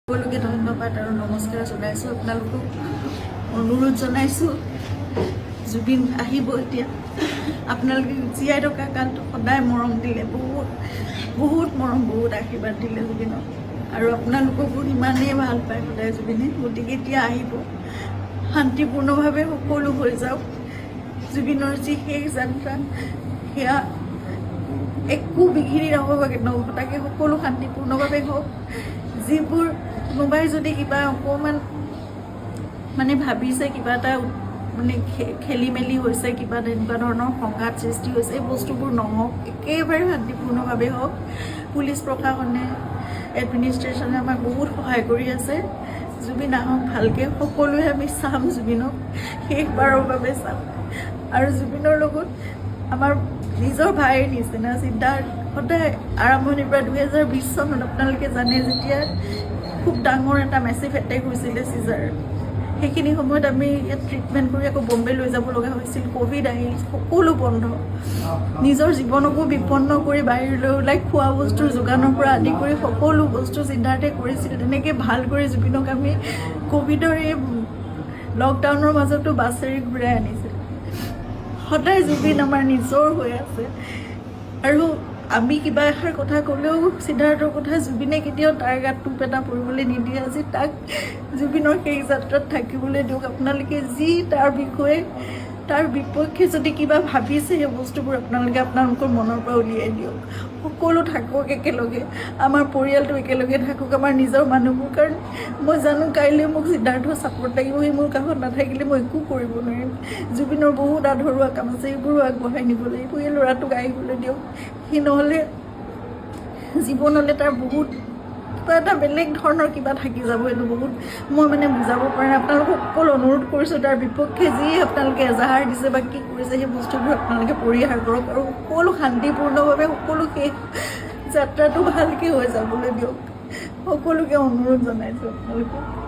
সকলোকে ধন্যবাদ আৰু নমস্কাৰ জনাইছোঁ। আপোনালোকক অনুৰোধ জনাইছোঁ, জুবিন আহিব এতিয়া। আপোনালোকে জীয়াই থকা কালটো সদায় মৰম দিলে, বহুত মৰম, বহুত আশীৰ্বাদ দিলে জুবিনক, আৰু আপোনালোককো ইমানেই ভাল পায় সদায় জুবিনে। গতিকে এতিয়া আহিব, শান্তিপূৰ্ণভাৱে সকলো হৈ যাওক। জুবিনৰ যি শেষ যাত্ৰা, সেয়া একো বিঘিনি নঘটাকে সকলো শান্তিপূৰ্ণভাৱে হওক। যিবোৰ কোনোবাই যদি কিবা অকণমান ভাবিছে, কিবা এটা খেলি মেলি হৈছে, কিবা তেনেকুৱা ধৰণৰ সংঘাত সৃষ্টি হৈছে, এই বস্তুবোৰ নহওক, একেবাৰে শান্তিপূৰ্ণভাৱে হওক। পুলিচ প্ৰশাসনে, এডমিনিষ্ট্ৰেশ্যনে আমাক বহুত সহায় কৰি আছে। জুবিন আহক ভালকৈ, সকলোৱে আমি চাম, জুবিনক শেষবাৰৰ বাবে চাম। আৰু জুবিনৰ লগত আমাৰ নিজৰ ভাইৰ নিচিনা চিন্তাৰ সদায় আৰম্ভণিৰ পৰা 2020 চনত আপোনালোকে জানে, যেতিয়া খুব ডাঙৰ এটা মেচিভ এটেক হৈছিলে চিজাৰ, সেইখিনি সময়ত আমি ইয়াত ট্ৰিটমেণ্ট কৰি আকৌ বম্বে লৈ যাব লগা হৈছিল। ক'ভিড আহিল, সকলো বন্ধ, নিজৰ জীৱনকো বিপন্ন কৰি বাহিৰলৈ ওলাই খোৱা বস্তুৰ যোগানৰ পৰা আদি কৰি সকলো বস্তু চিন্তাতে কৰিছিল। তেনেকৈ ভাল কৰি জুবিনক আমি ক'ভিডৰ এই লকডাউনৰ মাজতো বাছেৰে ঘূৰাই আনিছিল। সদায় জুবিন আমাৰ নিজৰ হৈ আছে। আৰু আমি কিবা এষাৰ কথা ক'লেও সিদ্ধাৰ্থৰ কথা জুবিনে কেতিয়াও তাৰ গাত টোপ এটা পৰিবলৈ নিদিয়ে। আজি তাক জুবিনৰ সেই যাত্ৰাত থাকিবলৈ দিয়ক। আপোনালোকে যি তাৰ বিষয়ে, তাৰ বিপক্ষে যদি কিবা ভাবিছে, সেই বস্তুবোৰ আপোনালোকৰ মনৰ পৰা উলিয়াই দিয়ক। সকলো থাকক একেলগে, আমাৰ পৰিয়ালটো একেলগে থাকক, আমাৰ নিজৰ মানুহবোৰ। কাৰণ মই জানো কাইলৈ মোক সিদ্ধাৰ্থৰ ছাপোৰ্ট লাগিব, সি মোৰ কাষত নাথাকিলে মই একো কৰিব নোৱাৰিম। জুবিনৰ বহুত আধৰুৱা কাম আছে, এইবোৰো আগবঢ়াই নিব লাগিব। এই ল'ৰাটোক আহিবলৈ দিয়ক। সি নহ'লে জীৱনলৈ তাৰ বহুত কিবা এটা বেলেগ ধৰণৰ কিবা থাকি যাব। এইটো বহুত মই বুজাব পৰা নাই। আপোনালোকক সকলো অনুৰোধ কৰিছোঁ, তাৰ বিপক্ষে যি আপোনালোকে এজাহাৰ দিছে বা কি কৰিছে, সেই বস্তুবোৰ আপোনালোকে পৰিহাৰ কৰক, আৰু সকলো শান্তিপূৰ্ণভাৱে সকলো শেষ যাত্ৰাটো ভালকৈ হৈ যাবলৈ দিয়ক। সকলোকে অনুৰোধ জনাইছোঁ আপোনালোকক।